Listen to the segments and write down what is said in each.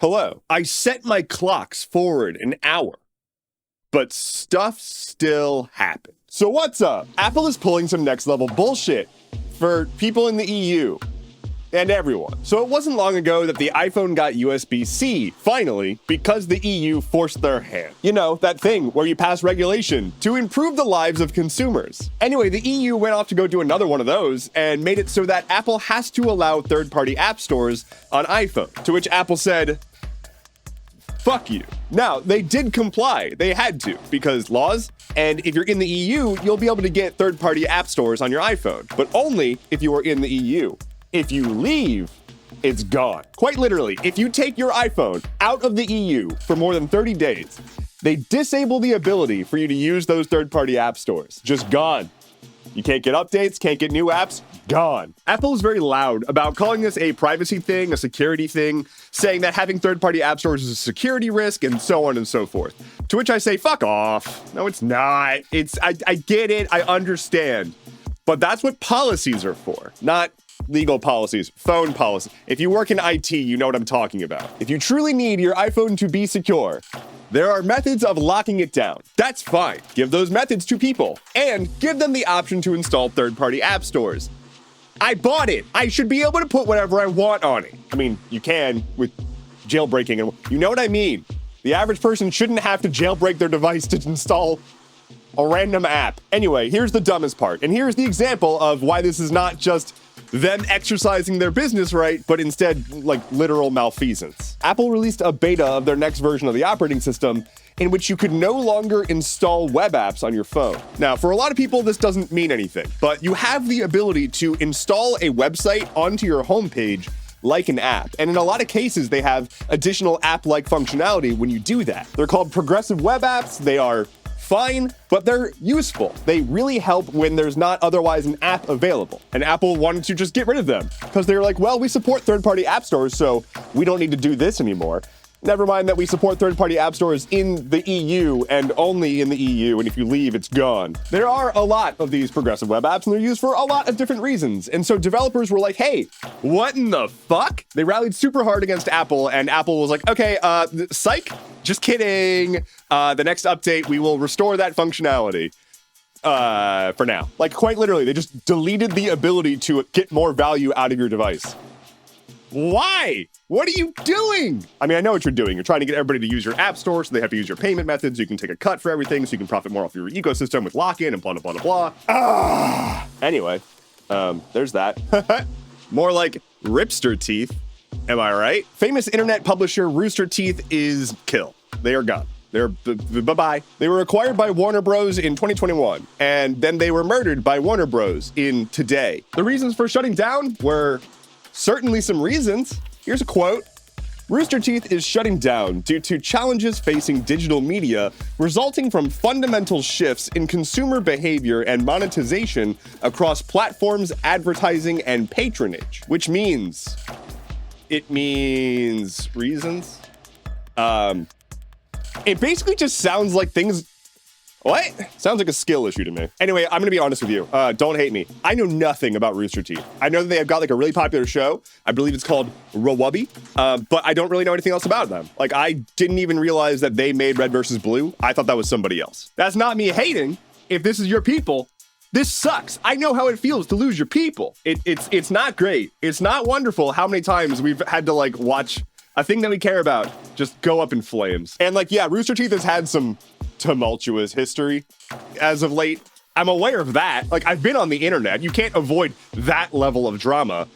Hello, I set my clocks forward an hour, but stuff still happened. So what's up? Apple is pulling some next level bullshit for people in the EU and everyone. So it wasn't long ago that the iPhone got USB-C, finally, because the EU forced their hand. You know, that thing where you pass regulation to improve the lives of consumers. Anyway, the EU went off to go do another one of those and made it so that Apple has to allow third-party app stores on iPhone, to which Apple said, fuck you. Now, they did comply. They had to, because laws, and if you're in the EU, you'll be able to get third-party app stores on your iPhone, but only if you are in the EU. If you leave, it's gone. Quite literally, if you take your iPhone out of the EU for more than 30 days, they disable the ability for you to use those third-party app stores. Just gone. You can't get updates, can't get new apps, gone. Apple is very loud about calling this a privacy thing, a security thing, saying that having third-party app stores is a security risk, and so on and so forth. To which I say, fuck off. No, it's not. I get it, I understand. But that's what policies are for, not legal policies, phone policy. If you work in IT, you know what I'm talking about. If you truly need your iPhone to be secure, there are methods of locking it down. That's fine. Give those methods to people and give them the option to install third-party app stores. I bought it. I should be able to put whatever I want on it. I mean, you can with jailbreaking, and you know what I mean. The average person shouldn't have to jailbreak their device to install a random app. Anyway, here's the dumbest part, and here's the example of why this is not just them exercising their business right, but instead, like, literal malfeasance. Apple released a beta of their next version of the operating system in which you could no longer install web apps on your phone. Now, for a lot of people, this doesn't mean anything, but you have the ability to install a website onto your homepage like an app. And in a lot of cases, they have additional app-like functionality when you do that. They're called progressive web apps. They are fine, but they're useful. They really help when there's not otherwise an app available. And Apple wanted to just get rid of them because they were like, well, we support third-party app stores, so we don't need to do this anymore. Never mind that we support third-party app stores in the EU and only in the EU, and if you leave, it's gone. There are a lot of these progressive web apps, and they're used for a lot of different reasons. And so developers were like, hey, what in the fuck? They rallied super hard against Apple, and Apple was like, okay, psych, just kidding. The next update, we will restore that functionality. For now. Like, quite literally, they just deleted the ability to get more value out of your device. Why? What are you doing? I mean, I know what you're doing. You're trying to get everybody to use your app store so they have to use your payment methods. So you can take a cut for everything so you can profit more off your ecosystem with lock-in and blah, blah, blah, blah, blah. Anyway, there's that. More like Ripster Teeth. Am I right? Famous internet publisher Rooster Teeth is kill. They are gone. They're bye-bye. They were acquired by Warner Bros. In 2021, and then they were murdered by Warner Bros. In today. The reasons for shutting down were certainly some reasons. Here's a quote. Rooster Teeth is shutting down due to challenges facing digital media resulting from fundamental shifts in consumer behavior and monetization across platforms, advertising, and patronage, which means... It means reasons. It basically just sounds like things... What? Sounds like a skill issue to me. Anyway, I'm gonna be honest with you. Don't hate me. I know nothing about Rooster Teeth. I know that they have got like a really popular show. I believe it's called Rawubby, but I don't really know anything else about them. Like, I didn't even realize that they made Red vs. Blue. I thought that was somebody else. That's not me hating. If this is your people, this sucks. I know how it feels to lose your people. It's not great. It's not wonderful how many times we've had to like watch a thing that we care about just go up in flames. And like, yeah, Rooster Teeth has had some tumultuous history as of late. I'm aware of that. Like, I've been on the internet. You can't avoid that level of drama,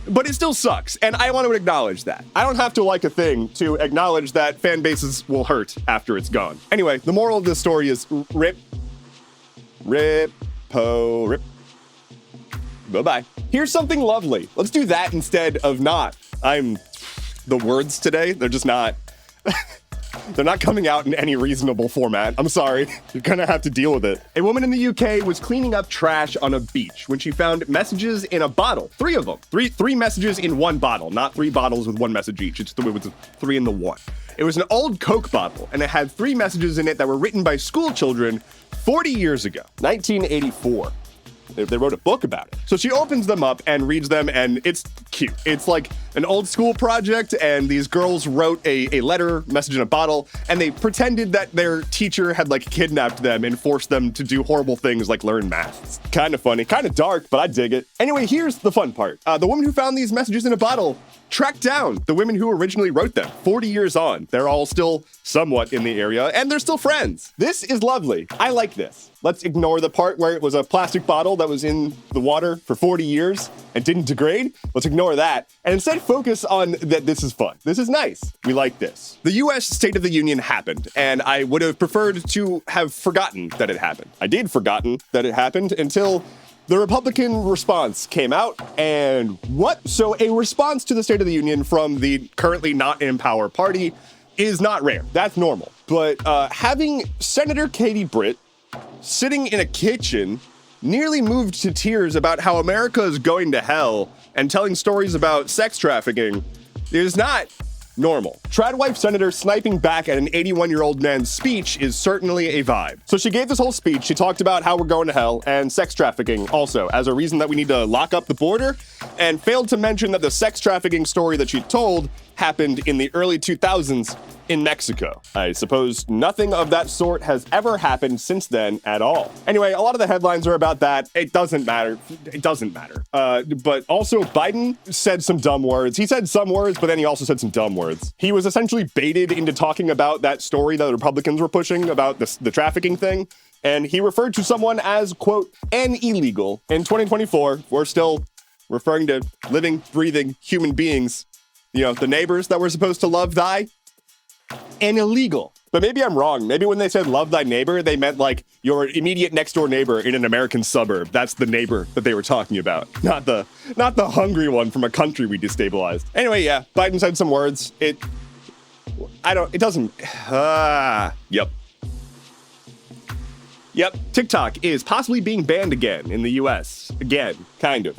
but it still sucks. And I want to acknowledge that. I don't have to like a thing to acknowledge that fan bases will hurt after it's gone. Anyway, the moral of this story is rip. Bye-bye. Here's something lovely. Let's do that instead of not. The words today, they're just not... They're not coming out in any reasonable format. I'm sorry. You're gonna have to deal with it. A woman in the UK was cleaning up trash on a beach when she found messages in a bottle. 3 of them. Three messages in one bottle, not 3 bottles with 1 message each. It was 3 in the 1. It was an old Coke bottle, and it had 3 messages in it that were written by school children 40 years ago, 1984. They wrote a book about it. So she opens them up and reads them, and it's cute. It's like an old school project, and these girls wrote a letter, message in a bottle, and they pretended that their teacher had like kidnapped them and forced them to do horrible things like learn math. It's kind of funny, kind of dark, but I dig it. Anyway, here's the fun part. The woman who found these messages in a bottle tracked down the women who originally wrote them. 40 years on, they're all still somewhat in the area, and they're still friends. This is lovely. I like this. Let's ignore the part where it was a plastic bottle that was in the water for 40 years and didn't degrade. Let's ignore that and instead focus on that this is fun. This is nice. We like this. The US State of the Union happened, and I would have preferred to have forgotten that it happened. I did forgotten that it happened until the Republican response came out, and what? So a response to the State of the Union from the currently not in power party is not rare. That's normal. But having Senator Katie Britt sitting in a kitchen, nearly moved to tears about how America is going to hell and telling stories about sex trafficking is not normal. Tradwife senator sniping back at an 81-year-old man's speech is certainly a vibe. So she gave this whole speech. She talked about how we're going to hell and sex trafficking also as a reason that we need to lock up the border, and failed to mention that the sex trafficking story that she told happened in the early 2000s in Mexico. I suppose nothing of that sort has ever happened since then at all. Anyway, a lot of the headlines are about that. It doesn't matter. It doesn't matter. But also Biden said some dumb words. He said some words, but then he also said some dumb words. He was essentially baited into talking about that story that the Republicans were pushing about the trafficking thing. And he referred to someone as, quote, an illegal. In 2024, we're still referring to living, breathing human beings, you know, the neighbors that we're supposed to love thy, and illegal. But maybe I'm wrong. Maybe when they said love thy neighbor, they meant like your immediate next door neighbor in an American suburb. That's the neighbor that they were talking about, not the hungry one from a country we destabilized. Anyway, yeah, Biden said some words. Yep. Yep, TikTok is possibly being banned again in the US. Again, kind of.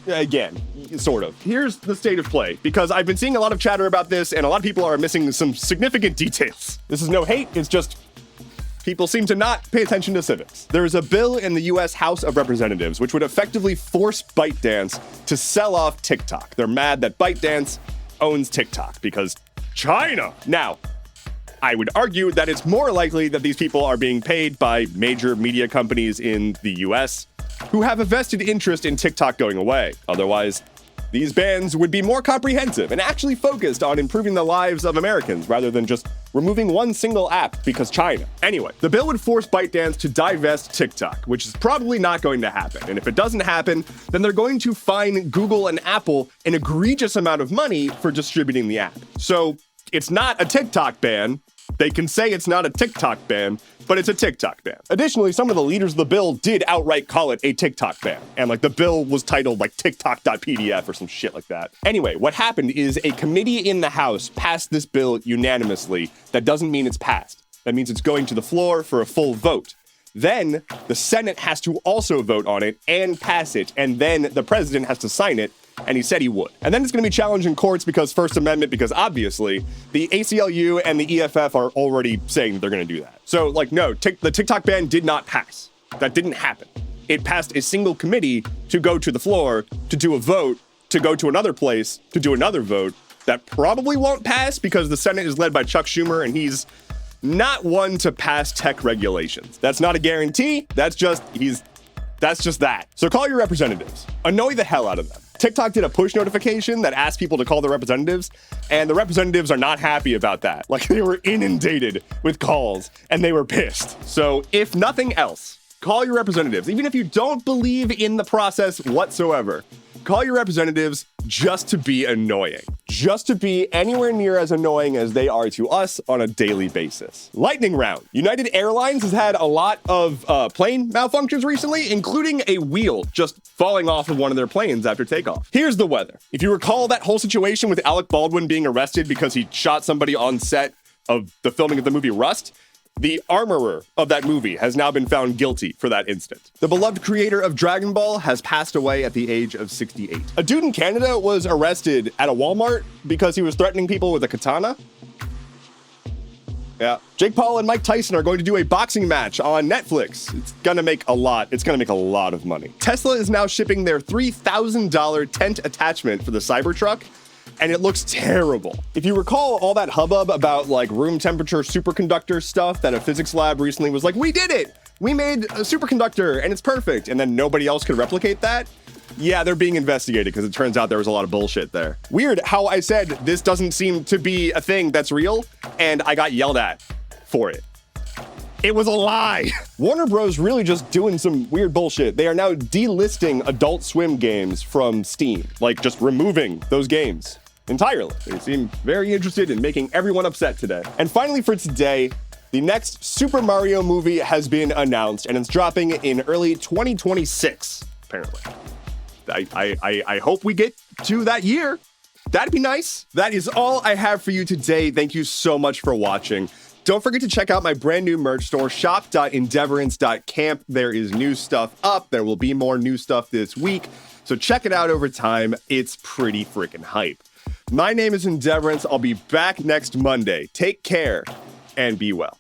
Again, sort of. Here's the state of play, because I've been seeing a lot of chatter about this, and a lot of people are missing some significant details. This is no hate, it's just people seem to not pay attention to civics. There is a bill in the US House of Representatives which would effectively force ByteDance to sell off TikTok. They're mad that ByteDance owns TikTok because China. Now, I would argue that it's more likely that these people are being paid by major media companies in the US who have a vested interest in TikTok going away. Otherwise, these bans would be more comprehensive and actually focused on improving the lives of Americans rather than just removing one single app because China. Anyway, the bill would force ByteDance to divest TikTok, which is probably not going to happen. And if it doesn't happen, then they're going to fine Google and Apple an egregious amount of money for distributing the app. So it's not a TikTok ban. They can say it's not a TikTok ban, but it's a TikTok ban. Additionally, some of the leaders of the bill did outright call it a TikTok ban. And like the bill was titled like TikTok.pdf or some shit like that. Anyway, what happened is a committee in the House passed this bill unanimously. That doesn't mean it's passed. That means it's going to the floor for a full vote. Then the Senate has to also vote on it and pass it. And then the president has to sign it. And he said he would. And then it's going to be challenged in courts because First Amendment, because obviously the ACLU and the EFF are already saying that they're going to do that. So like, no, the TikTok ban did not pass. That didn't happen. It passed a single committee to go to the floor, to do a vote, to go to another place, to do another vote. That probably won't pass because the Senate is led by Chuck Schumer and he's not one to pass tech regulations. That's not a guarantee. That's just that. So call your representatives. Annoy the hell out of them. TikTok did a push notification that asked people to call their representatives, and the representatives are not happy about that. Like, they were inundated with calls, and they were pissed. So, if nothing else, call your representatives. Even if you don't believe in the process whatsoever, call your representatives just to be annoying. Just to be anywhere near as annoying as they are to us on a daily basis. Lightning round. United Airlines has had a lot of plane malfunctions recently, including a wheel just falling off of one of their planes after takeoff. Here's the weather. If you recall that whole situation with Alec Baldwin being arrested because he shot somebody on set of the filming of the movie Rust, the armorer of that movie has now been found guilty for that incident. The beloved creator of Dragon Ball has passed away at the age of 68. A dude in Canada was arrested at a Walmart because he was threatening people with a katana. Yeah. Jake Paul and Mike Tyson are going to do a boxing match on Netflix. It's gonna make a lot of money. Tesla is now shipping their $3,000 tent attachment for the Cybertruck and it looks terrible. If you recall all that hubbub about like room temperature superconductor stuff that a physics lab recently was like, we did it! We made a superconductor and it's perfect, and then nobody else could replicate that? Yeah, they're being investigated because it turns out there was a lot of bullshit there. Weird how I said this doesn't seem to be a thing that's real, and I got yelled at for it. It was a lie. Warner Bros. Really just doing some weird bullshit. They are now delisting Adult Swim games from Steam, like just removing those games entirely. They seem very interested in making everyone upset today. And finally for today, the next Super Mario movie has been announced, and it's dropping in early 2026, apparently. I hope we get to that year. That'd be nice. That is all I have for you today. Thank you so much for watching. Don't forget to check out my brand new merch store, shop.endeavorance.camp. There is new stuff up. There will be more new stuff this week. So check it out over time. It's pretty freaking hype. My name is Endeavorance. I'll be back next Monday. Take care and be well.